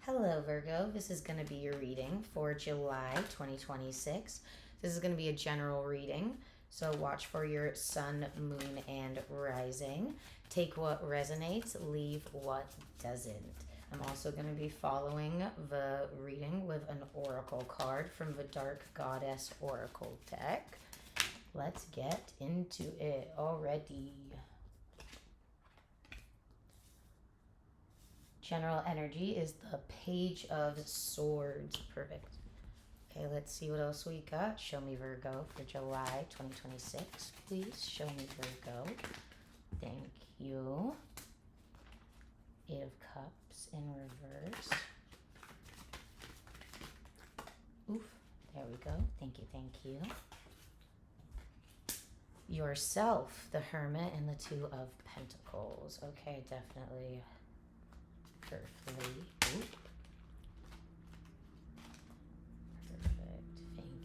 Hello, Virgo. This is going to be your reading for July 2026. This is going to be a general reading, so watch for your sun, moon, and rising. Take what resonates, leave what doesn't. I'm also going to be following the reading with an oracle card from the Dark Goddess Oracle deck. Let's get into it already. General energy is the Page of Swords. Perfect. Okay, let's see what else we got. Show me Virgo for July 2026, please. Show me Virgo. Thank you. Eight of Cups in reverse. Oof. There we go. Thank you, thank you. Yourself, the Hermit, and the Two of Pentacles. Okay, definitely. Perfectly. Ooh. Perfect. Thank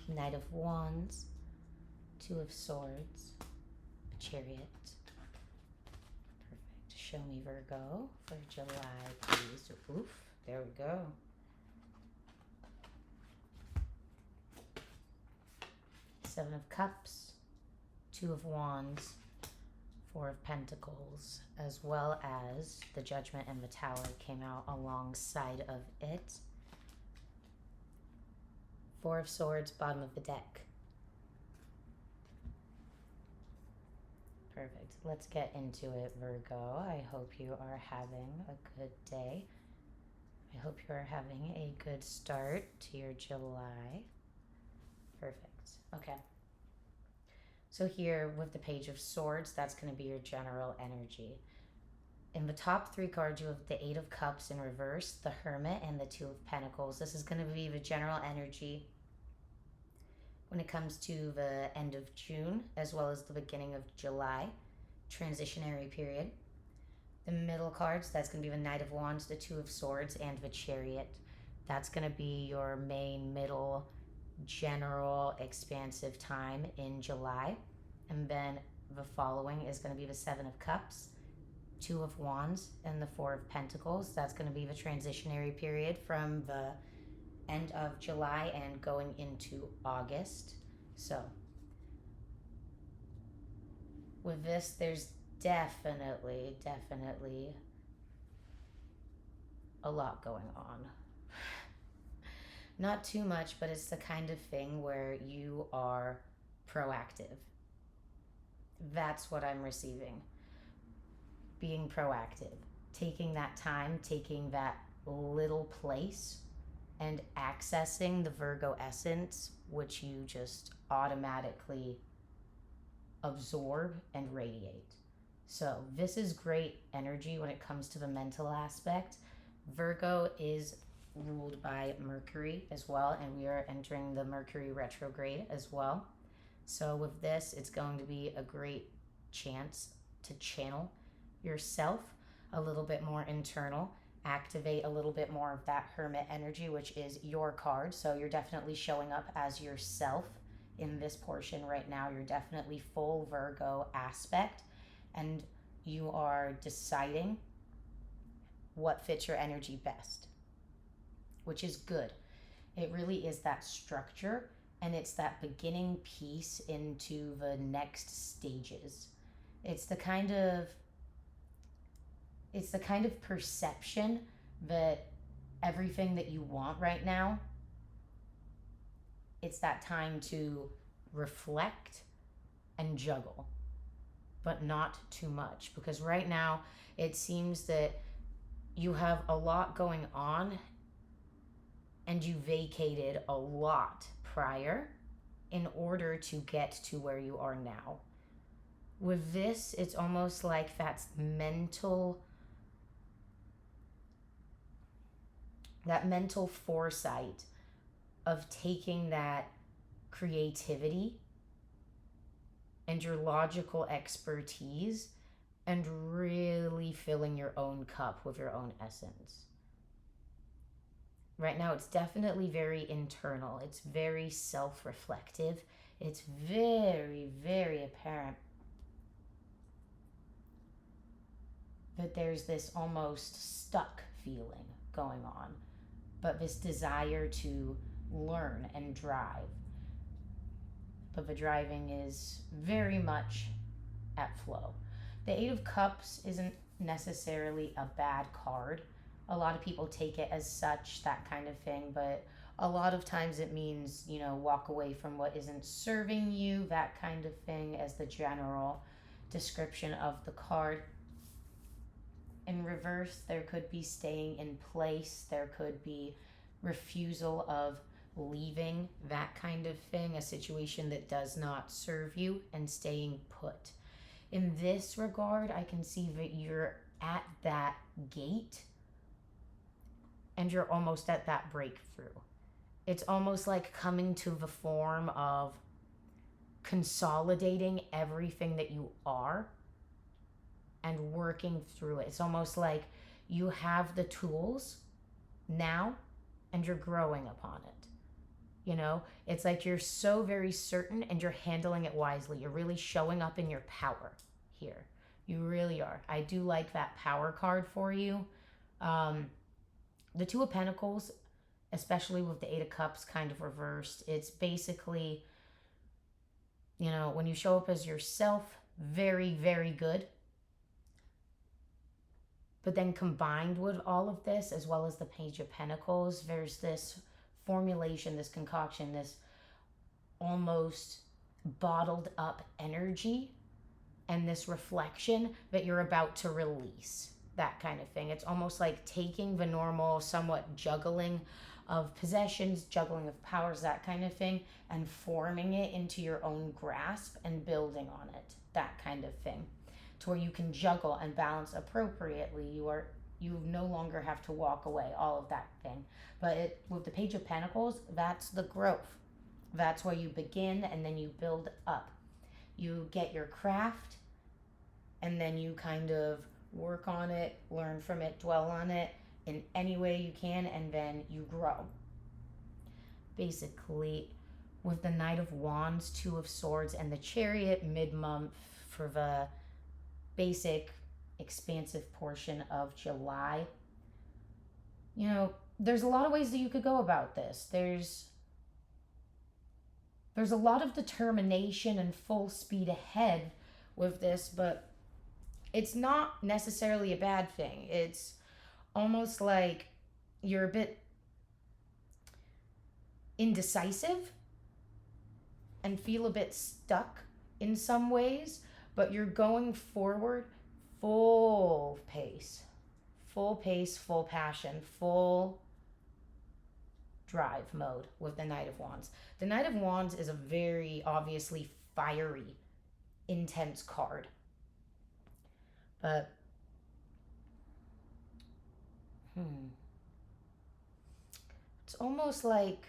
you. Knight of Wands, Two of Swords, Chariot. Perfect. Show me Virgo for July, please. Oof. There we go. Seven of Cups, Two of Wands, Four of Pentacles, as well as the Judgment and the Tower came out alongside of it. Four of Swords, bottom of the deck. Perfect. Let's get into it, Virgo. I hope you are having a good day. I hope you are having a good start to your July. Perfect. Okay. So here with the Page of Swords, that's going to be your general energy. In the top three cards, you have the Eight of Cups in reverse, the Hermit, and the Two of Pentacles. This is going to be the general energy when it comes to the end of June, as well as the beginning of July, transitionary period. The middle cards, that's going to be the Knight of Wands, the Two of Swords, and the Chariot. That's going to be your main middle general expansive time in July. And then the following is going to be the Seven of Cups, Two of Wands, and the Four of Pentacles. That's going to be the transitionary period from the end of July and going into August. So with this, there's definitely a lot going on. Not too much, but it's the kind of thing where you are proactive. That's what I'm receiving. Being proactive. Taking that time, taking that little place, and accessing the Virgo essence, which you just automatically absorb and radiate. So this is great energy when it comes to the mental aspect. Virgo is ruled by Mercury as well, and we are entering the Mercury retrograde as well. So with this, it's going to be a great chance to channel yourself a little bit more internal, activate a little bit more of that Hermit energy, which is your card. So you're definitely showing up as yourself in this portion right now. You're definitely full Virgo aspect, and you are deciding what fits your energy best, which is good. It really is that structure, and it's that beginning piece into the next stages. It's the kind of perception that everything that you want right now, it's that time to reflect and juggle, but not too much, because right now it seems that you have a lot going on and you vacated a lot prior in order to get to where you are now. With this, it's almost like that's that mental foresight of taking that creativity and your logical expertise and really filling your own cup with your own essence. Right now, it's definitely very internal. It's very self-reflective. It's very apparent but there's this almost stuck feeling going on, but this desire to learn and drive. But the driving is very much at flow. The Eight of Cups isn't necessarily a bad card. A lot of people take it as such, that kind of thing, but a lot of times it means, walk away from what isn't serving you, that kind of thing, as the general description of the card. In reverse, there could be staying in place, there could be refusal of leaving, that kind of thing, a situation that does not serve you, and staying put. In this regard, I can see that you're at that gate and you're almost at that breakthrough. It's almost like coming to the form of consolidating everything that you are and working through it. It's almost like you have the tools now and you're growing upon it. It's like you're so very certain and you're handling it wisely. You're really showing up in your power here. You really are. I do like that power card for you. The Two of Pentacles, especially with the Eight of Cups kind of reversed, it's basically, when you show up as yourself, very, very good. But then combined with all of this, as well as the Page of Pentacles, there's this formulation, this concoction, this almost bottled up energy and this reflection that you're about to release, that kind of thing. It's almost like taking the normal, somewhat juggling of possessions, juggling of powers, that kind of thing, and forming it into your own grasp and building on it, that kind of thing, to where you can juggle and balance appropriately. You no longer have to walk away, all of that thing. But with the Page of Pentacles, that's the growth. That's where you begin and then you build up. You get your craft and then you kind of work on it, learn from it, dwell on it in any way you can, and then you grow. Basically, with the Knight of Wands, Two of Swords, and the Chariot mid-month for the basic expansive portion of July, there's a lot of ways that you could go about this. There's a lot of determination and full speed ahead with this, but it's not necessarily a bad thing. It's almost like you're a bit indecisive and feel a bit stuck in some ways, but you're going forward full pace, full passion, full drive mode with the Knight of Wands. The Knight of Wands is a very obviously fiery, intense card. But it's almost like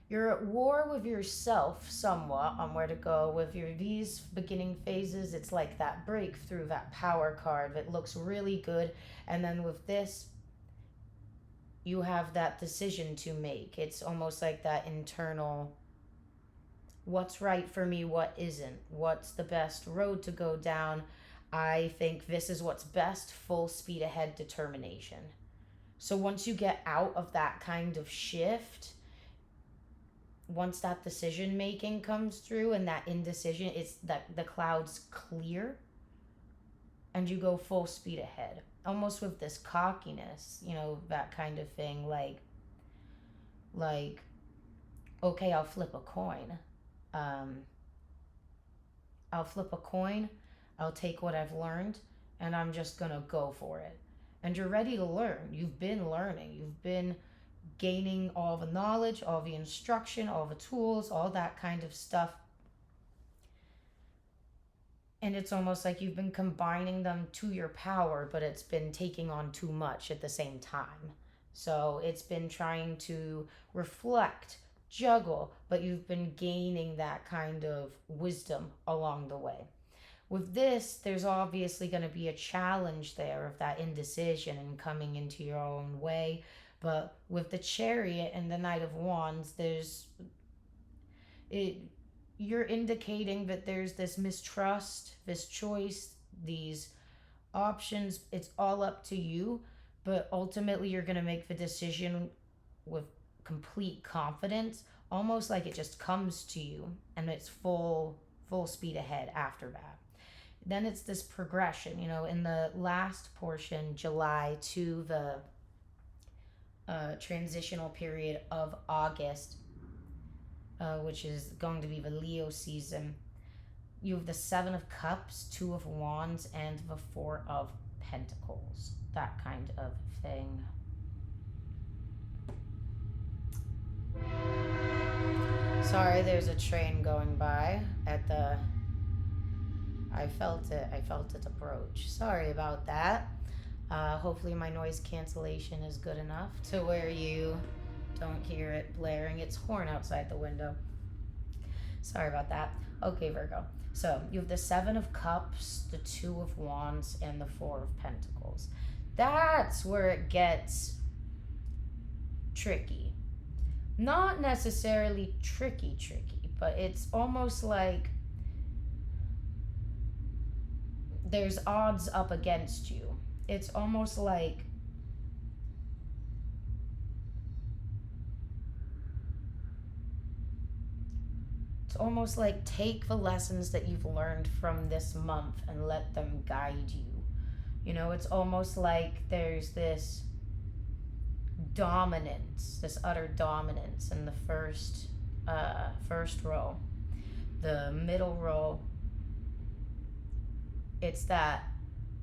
you're at war with yourself somewhat on where to go with these beginning phases. It's like that breakthrough, that power card that looks really good. And then with this, you have that decision to make. It's almost like that internal, what's right for me, what isn't, what's the best road to go down. I think this is what's best, full speed ahead determination. So once you get out of that kind of shift, once that decision making comes through and that indecision, it's that the clouds clear and you go full speed ahead, almost with this cockiness, that kind of thing, like okay, I'll flip a coin. I'll take what I've learned and I'm just gonna go for it. And you're ready to learn. You've been learning, you've been gaining all the knowledge, all the instruction, all the tools, all that kind of stuff. And it's almost like you've been combining them to your power, but it's been taking on too much at the same time. So it's been trying to reflect, juggle, but you've been gaining that kind of wisdom along the way. With this, there's obviously going to be a challenge there of that indecision and coming into your own way. But with the Chariot and the Knight of Wands, you're indicating that there's this mistrust, this choice, these options. It's all up to you, but ultimately you're going to make the decision with complete confidence, almost like it just comes to you and it's full speed ahead after that. Then it's this progression, in the last portion, July to the transitional period of August, which is going to be the Leo season. You have the Seven of Cups, Two of Wands, and the Four of Pentacles. That kind of thing. Sorry, there's a train going by at the... I felt it approach. Sorry about that. Hopefully my noise cancellation is good enough to where you don't hear it blaring its horn outside the window. Sorry about that. Okay, Virgo. So you have the Seven of Cups, the Two of Wands, and the Four of Pentacles. That's where it gets tricky. Not necessarily tricky, but it's almost like there's odds up against you. It's almost like take the lessons that you've learned from this month and let them guide you. It's almost like there's this dominance, this utter dominance in the first row. The middle row, it's that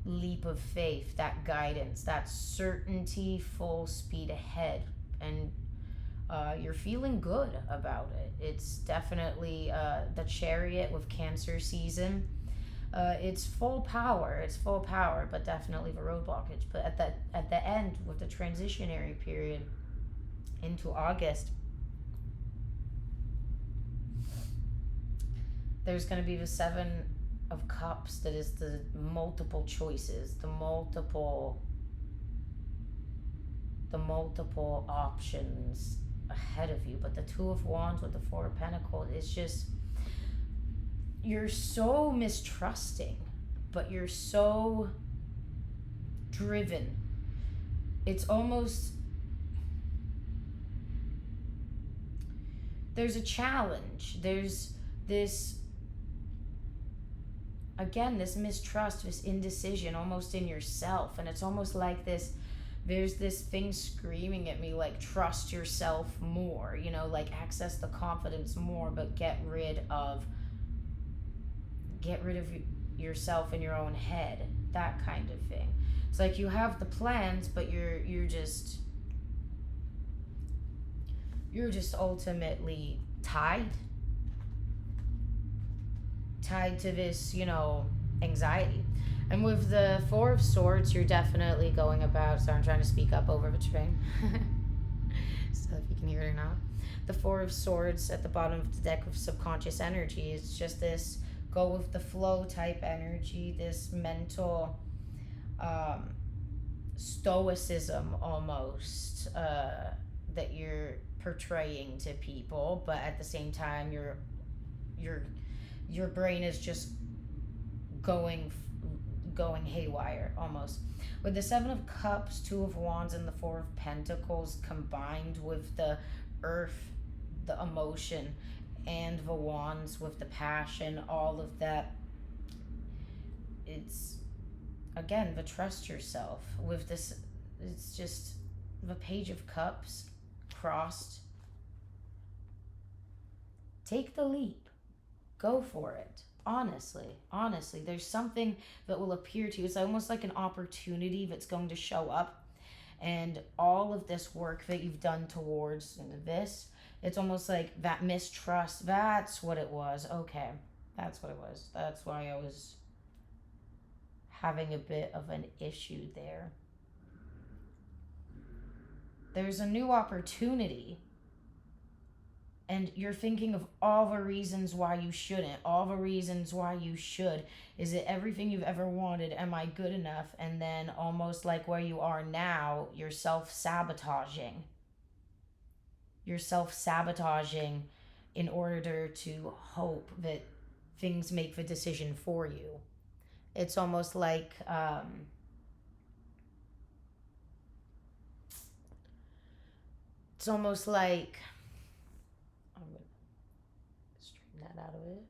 leap of faith, that guidance, that certainty, full speed ahead, and you're feeling good about it. It's definitely the Chariot with Cancer season. It's full power, but definitely the road blockage. But at the end, with the transitionary period into August, there's going to be the Seven of Cups, that is the multiple choices, the multiple options ahead of you. But the Two of Wands with the Four of Pentacles, it's just, you're so mistrusting, but you're so driven. It's almost, there's a challenge. There's this, again, this mistrust, this indecision almost in yourself. And it's almost like there's this thing screaming at me, like, trust yourself more, like access the confidence more, but get rid of yourself in your own head, that kind of thing. It's like you have the plans, but you're just ultimately tied to this, anxiety. And with the Four of Swords, you're definitely going about, so I'm trying to speak up over the train, so if you can hear it or not. The Four of Swords at the bottom of the deck with subconscious energy is just this go with the flow type energy, this mental stoicism almost that you're portraying to people, but at the same time your brain is just going haywire almost. With the Seven of Cups, Two of Wands, and the Four of Pentacles combined with the Earth, the emotion, and the Wands with the passion, all of that, it's, again, the trust yourself. With this, it's just the Page of Cups crossed. Take the leap. Go for it. Honestly, there's something that will appear to you. It's almost like an opportunity that's going to show up. And all of this work that you've done towards this, it's almost like that mistrust. That's what it was. Okay, that's what it was. That's why I was having a bit of an issue there. There's a new opportunity. And you're thinking of all the reasons why you shouldn't, all the reasons why you should. Is it everything you've ever wanted? Am I good enough? And then almost like where you are now, you're self-sabotaging. You're self-sabotaging in order to hope that things make the decision for you. It's almost like I'm gonna straighten that out of it.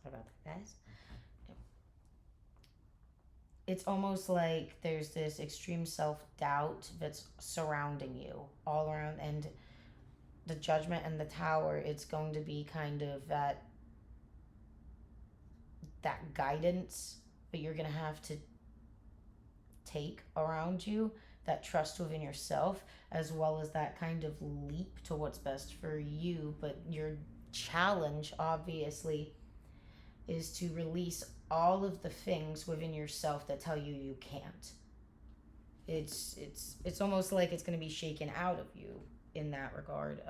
Sorry about that, guys. It's almost like there's this extreme self-doubt that's surrounding you all around, and the Judgment and the Tower, it's going to be kind of that guidance that you're going to have to take around you, that trust within yourself, as well as that kind of leap to what's best for you. But your challenge, obviously, is to release all of the things within yourself that tell you you can't. It's almost like it's going to be shaken out of you in that regard.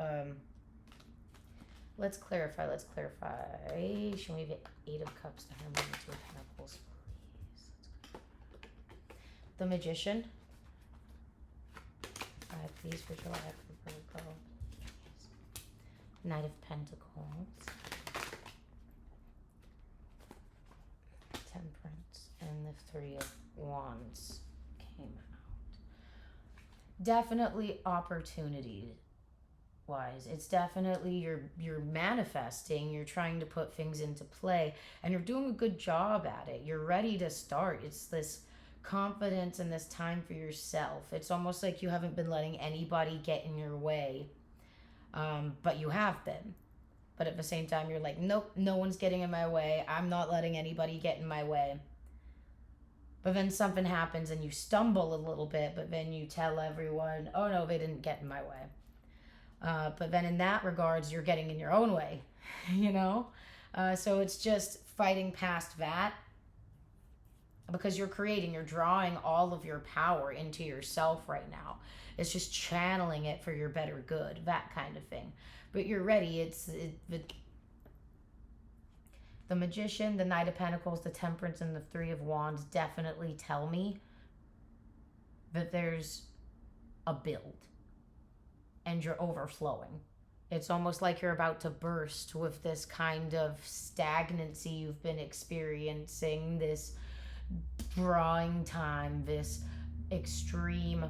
Let's clarify. Show me the Eight of Cups, the Hermit, and Two of Pentacles, please. The Magician. Please for July for Virgo. Knight of Pentacles. Temperance. And the Three of Wands came out. Definitely opportunity wise. It's definitely you're manifesting, you're trying to put things into play, and you're doing a good job at it. You're ready to start. It's this confidence and this time for yourself. It's almost like you haven't been letting anybody get in your way, but you have been. But at the same time, you're like, nope, no one's getting in my way. I'm not letting anybody get in my way. But then something happens and you stumble a little bit, but then you tell everyone, oh no, they didn't get in my way. But then in that regards, you're getting in your own way, you know? So it's just fighting past that, because you're drawing all of your power into yourself right now. It's just channeling it for your better good, that kind of thing. But you're ready. The Magician, the Knight of Pentacles, the Temperance, and the Three of Wands definitely tell me that there's a build and you're overflowing. It's almost like you're about to burst with this kind of stagnancy you've been experiencing, this drawing time, this extreme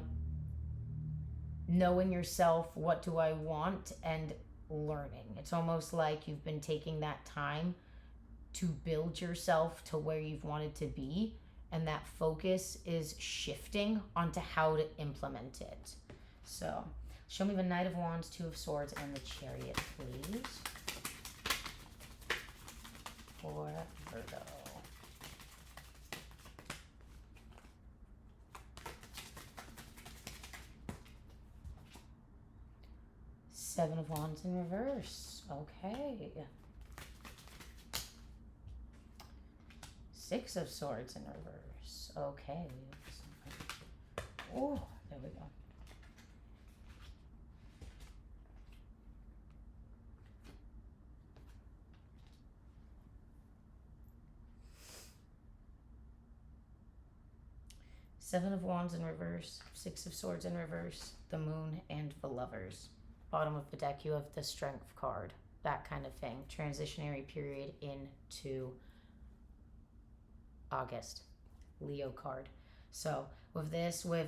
knowing yourself, what do I want, and learning. It's almost like you've been taking that time to build yourself to where you've wanted to be, and that focus is shifting onto how to implement it. So show me the Knight of Wands, Two of Swords, and the Chariot, please, for Virgo. Seven of Wands in reverse. Okay. Six of Swords in reverse. Okay. Oh, there we go. Seven of Wands in reverse, Six of Swords in reverse, the Moon, and the Lovers. Bottom of the deck, you have the Strength card, that kind of thing. Transitionary period into August. Leo card. So with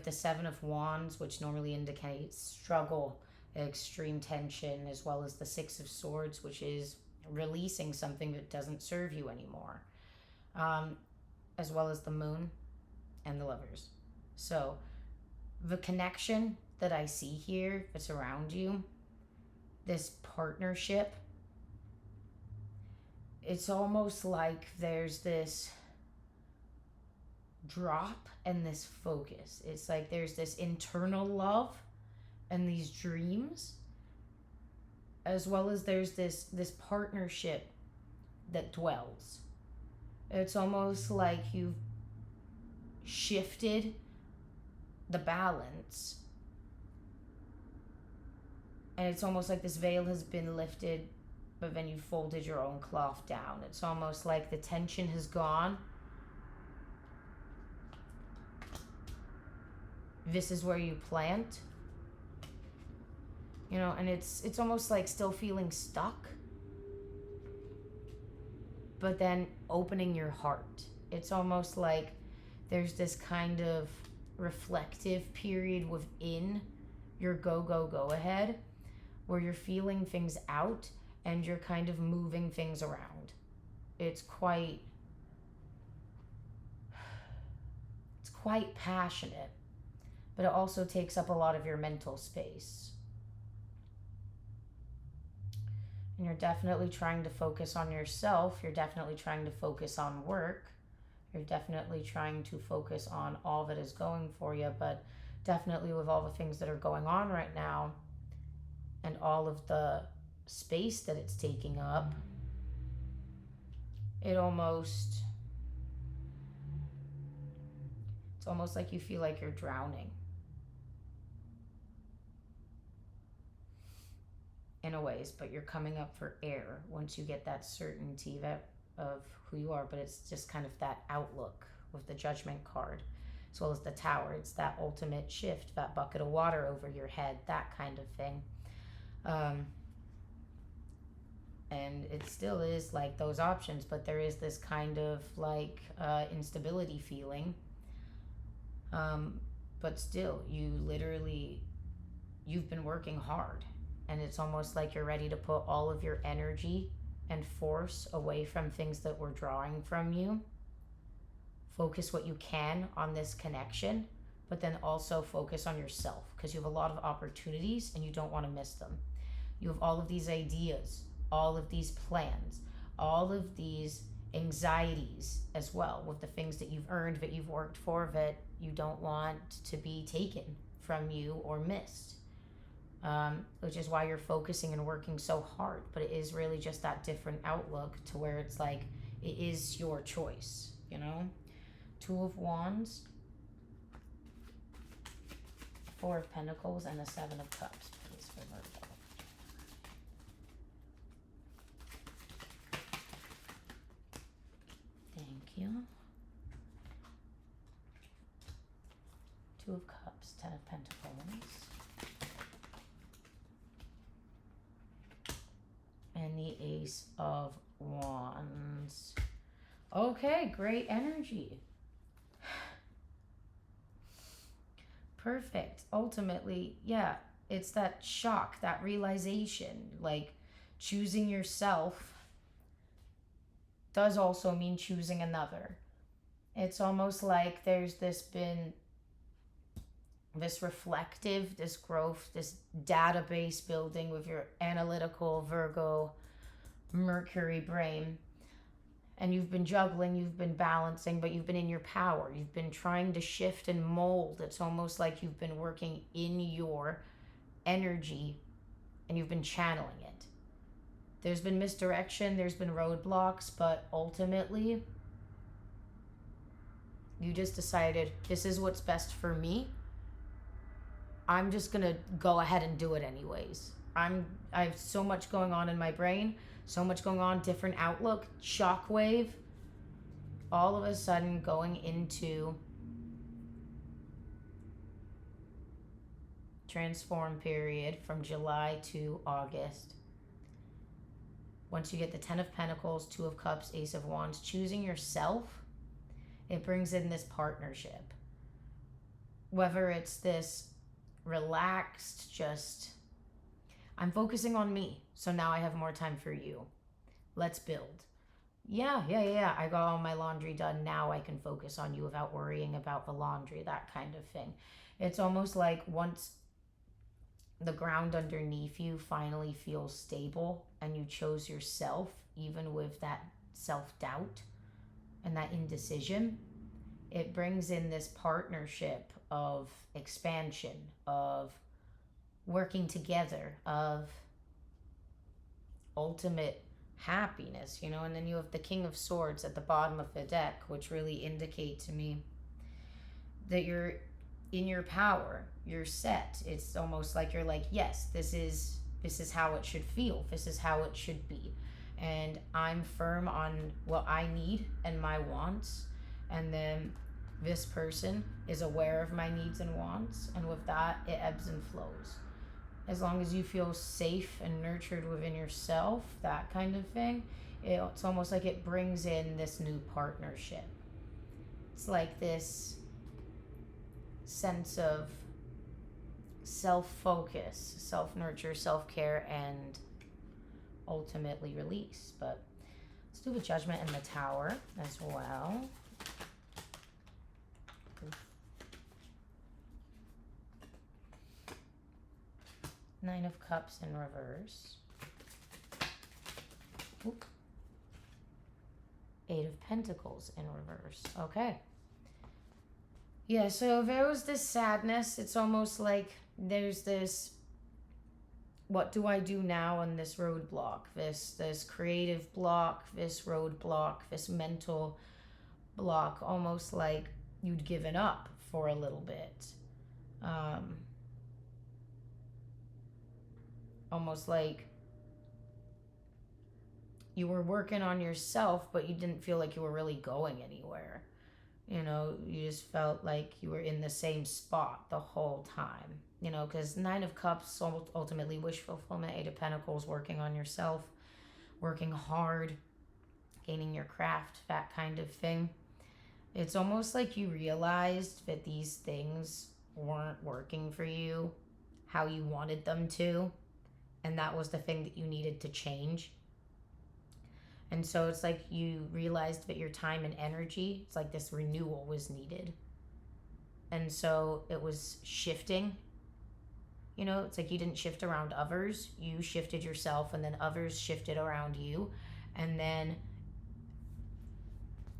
the Seven of Wands, which normally indicates struggle, extreme tension, as well as the Six of Swords, which is releasing something that doesn't serve you anymore, as well as the Moon and the Lovers. So the connection that I see here that's around you, this partnership, it's almost like there's this drop and this focus. It's like there's this internal love and these dreams, as well as there's this partnership that dwells. It's almost like you've shifted the balance, and it's almost like this veil has been lifted, but then you folded your own cloth down. It's almost like the tension has gone. This is where you plant. you know, and it's almost like still feeling stuck, but then opening your heart. It's almost like there's this kind of reflective period within your go ahead where you're feeling things out and you're kind of moving things around. It's quite passionate, but it also takes up a lot of your mental space. And you're definitely trying to focus on yourself. You're definitely trying to focus on work. You're definitely trying to focus on all that is going for you, but definitely with all the things that are going on right now and all of the space that it's taking up, it's almost like you feel like you're drowning in a ways, but you're coming up for air once you get that certainty of who you are. But it's just kind of that outlook with the Judgment card, as well as the Tower. It's that ultimate shift, that bucket of water over your head, that kind of thing. And it still is like those options, but there is this kind of like instability feeling. But still, you've been working hard, and it's almost like you're ready to put all of your energy and force away from things that were drawing from you. Focus what you can on this connection, but then also focus on yourself, because you have a lot of opportunities and you don't want to miss them. You have all of these ideas, all of these plans, all of these anxieties as well, with the things that you've earned, that you've worked for, that you don't want to be taken from you or missed. Which is why you're focusing and working so hard. But it is really just that different outlook to where it's like it is your choice, you know? 2 of Wands, 4 of Pentacles, and the 7 of Cups, please, for Virgo. Thank you. 2 of Cups, 10 of Pentacles, and the Ace of Wands. Okay, great energy. Perfect. Ultimately, yeah, it's that shock, that realization. Like, choosing yourself does also mean choosing another. It's almost like there's this reflective, this growth, this database building with your analytical Virgo Mercury brain. And you've been juggling, you've been balancing, but you've been in your power. You've been trying to shift and mold. It's almost like you've been working in your energy and you've been channeling it. There's been misdirection, there's been roadblocks, but ultimately, you just decided, this is what's best for me. I'm just gonna go ahead and do it anyways. I have so much going on in my brain, so much going on, different outlook, shockwave, all of a sudden going into transform period from July to August. Once you get the 10 of Pentacles, 2 of Cups, Ace of Wands, choosing yourself, it brings in this partnership. Whether it's this relaxed, just, I'm focusing on me, so now I have more time for you. Let's build. Yeah. I got all my laundry done. Now I can focus on you without worrying about the laundry, that kind of thing. It's almost like once the ground underneath you finally feels stable and you chose yourself, even with that self-doubt and that indecision, it brings in this partnership of expansion, of working together, of ultimate happiness, you know. And then you have the King of Swords at the bottom of the deck, which really indicate to me that you're in your power, you're set. It's almost like you're like, yes, this is how it should feel, this is how it should be, and I'm firm on what I need and my wants, and then this person is aware of my needs and wants, and with that, it ebbs and flows. as long as you feel safe and nurtured within yourself, that kind of thing, it's almost like it brings in this new partnership. It's like this sense of self-focus, self-nurture, self-care, and ultimately release. But let's do the Judgment and the Tower as well. Nine of Cups in reverse. Oop. Eight of Pentacles in reverse. Okay. Yeah, so there was this sadness. It's almost like there's this, what do I do now on this roadblock? This creative block, this roadblock, this mental block, almost like you'd given up for a little bit. Almost like you were working on yourself, but you didn't feel like you were really going anywhere. You know, you just felt like you were in the same spot the whole time. You know, because Nine of Cups, ultimately wish fulfillment. Eight of Pentacles, working on yourself, working hard, gaining your craft, that kind of thing. It's almost like you realized that these things weren't working for you how you wanted them to. And that was the thing that you needed to change. And so it's like you realized that your time and energy, it's like this renewal was needed. And so it was shifting. You know, it's like you didn't shift around others. You shifted yourself, and then others shifted around you. And then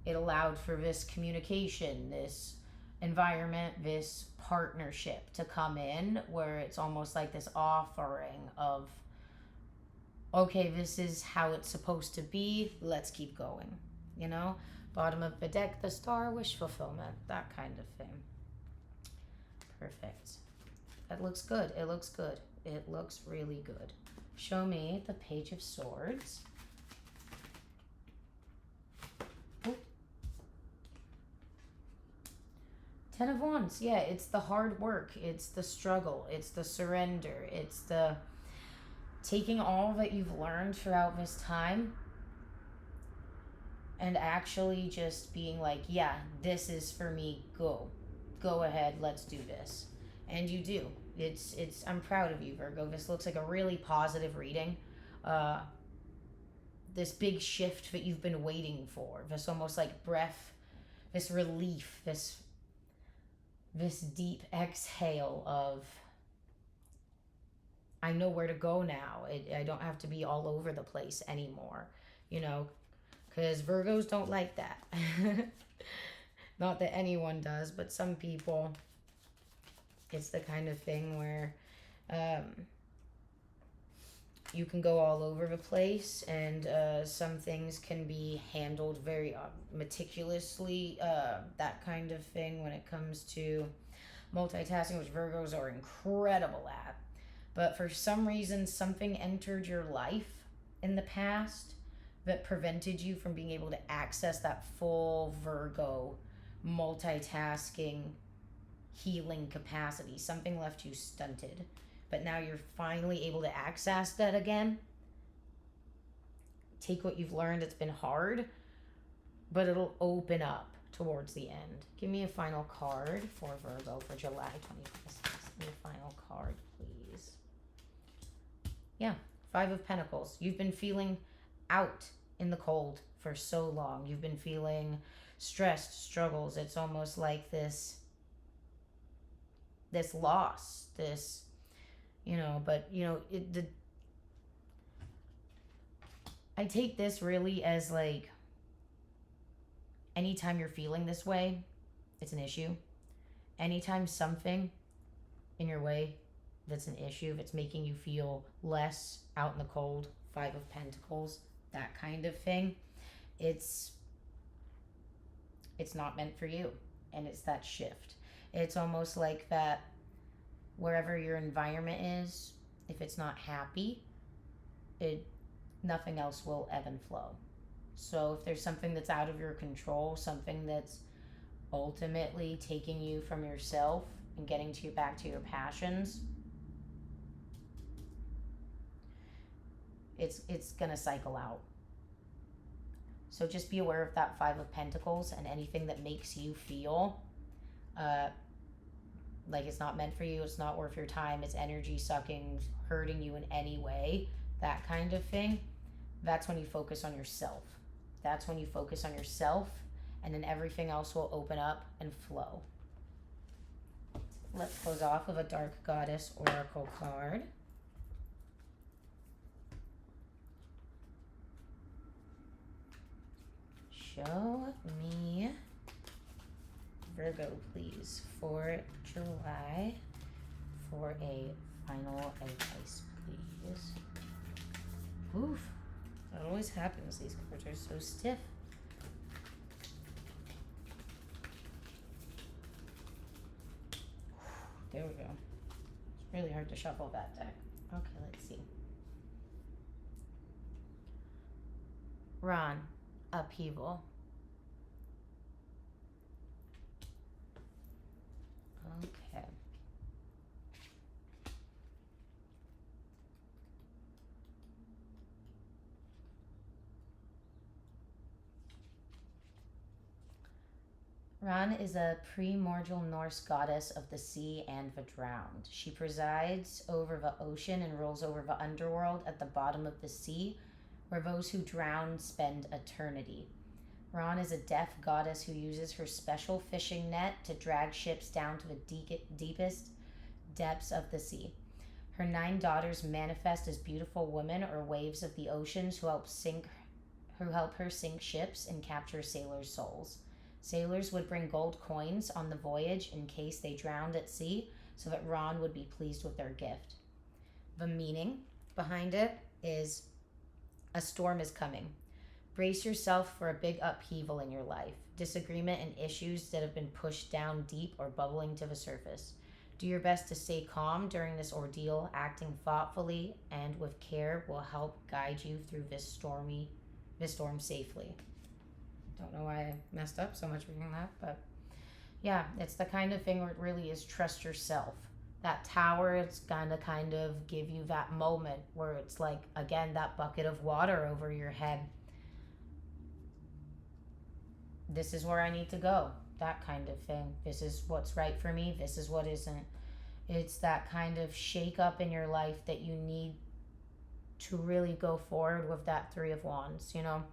it allowed for this communication, this environment, this partnership to come in, where it's almost like this offering of, okay, this is how it's supposed to be, let's keep going, you know? Bottom of the deck, the Star, wish fulfillment, that kind of thing. Perfect. That looks good. It looks good. It looks really good. Show me the Page of Swords. Ooh. Ten of Wands. Yeah, it's the hard work. It's the struggle. It's the surrender. It's the taking all that you've learned throughout this time and actually just being like, yeah, this is for me. Go ahead. Let's do this. And you do. It's I'm proud of you, Virgo. This looks like a really positive reading. This big shift that you've been waiting for. This almost like breath, this relief, this deep exhale of, I know where to go now. I don't have to be all over the place anymore, you know, because Virgos don't like that. Not that anyone does, but some people, it's the kind of thing where you can go all over the place, and some things can be handled very meticulously, that kind of thing when it comes to multitasking, which Virgos are incredible at. But for some reason, something entered your life in the past that prevented you from being able to access that full Virgo multitasking healing capacity. Something left you stunted, but now you're finally able to access that again. Take what you've learned. It's been hard, but it'll open up towards the end. Give me a final card for Virgo for July 2026. Give me a final card, please. Yeah, Five of Pentacles. You've been feeling out in the cold for so long. You've been feeling stressed, struggles. It's almost like this loss, this, you know, but, you know, I take this really as like, anytime you're feeling this way, it's an issue. Anytime something in your way that's an issue, that's making you feel less out in the cold, Five of Pentacles, that kind of thing, it's not meant for you. And it's that shift. It's almost like that wherever your environment is, if it's not happy, nothing else will ebb and flow. So if there's something that's out of your control, something that's ultimately taking you from yourself and getting back to your passions, It's gonna cycle out. So just be aware of that Five of Pentacles and anything that makes you feel like it's not meant for you, it's not worth your time, it's energy sucking, hurting you in any way, that kind of thing. That's when you focus on yourself. That's when you focus on yourself, and then everything else will open up and flow. Let's close off with a Dark Goddess Oracle card. Show me Virgo, please, for July, for a final advice, please. Oof, that always happens. These cards are so stiff. There we go. It's really hard to shuffle that deck. Okay, let's see. Ron, upheaval. Okay. Ran is a primordial Norse goddess of the sea and the drowned. She presides over the ocean and rules over the underworld at the bottom of the sea, where those who drown spend eternity. Ran is a deaf goddess who uses her special fishing net to drag ships down to the deepest depths of the sea. Her 9 daughters manifest as beautiful women or waves of the oceans who help her sink ships and capture sailors' souls. Sailors would bring gold coins on the voyage in case they drowned at sea, so that Ran would be pleased with their gift. The meaning behind it is a storm is coming. Brace yourself for a big upheaval in your life, disagreement and issues that have been pushed down deep or bubbling to the surface. Do your best to stay calm during this ordeal. Acting thoughtfully and with care will help guide you through this storm safely. Don't know why I messed up so much reading that, but yeah, it's the kind of thing where it really is trust yourself. That tower, it's gonna kind of give you that moment where it's like, again, that bucket of water over your head. This is where I need to go. That kind of thing. This is what's right for me. This is what isn't. It's that kind of shake up in your life that you need to really go forward with that 3 of Wands. You know,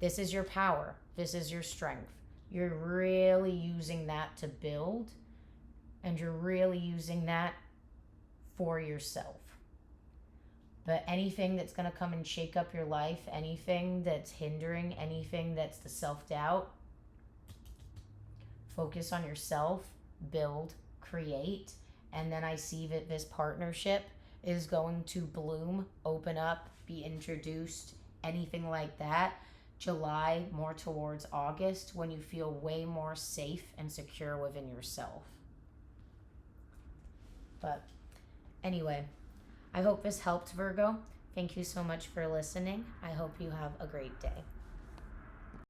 this is your power. This is your strength. You're really using that to build, and you're really using that for yourself. But anything that's going to come and shake up your life, anything that's hindering, anything that's the self-doubt, focus on yourself, build, create, and then I see that this partnership is going to bloom, open up, be introduced, anything like that. July, more towards August, when you feel way more safe and secure within yourself. But anyway, I hope this helped, Virgo. Thank you so much for listening. I hope you have a great day.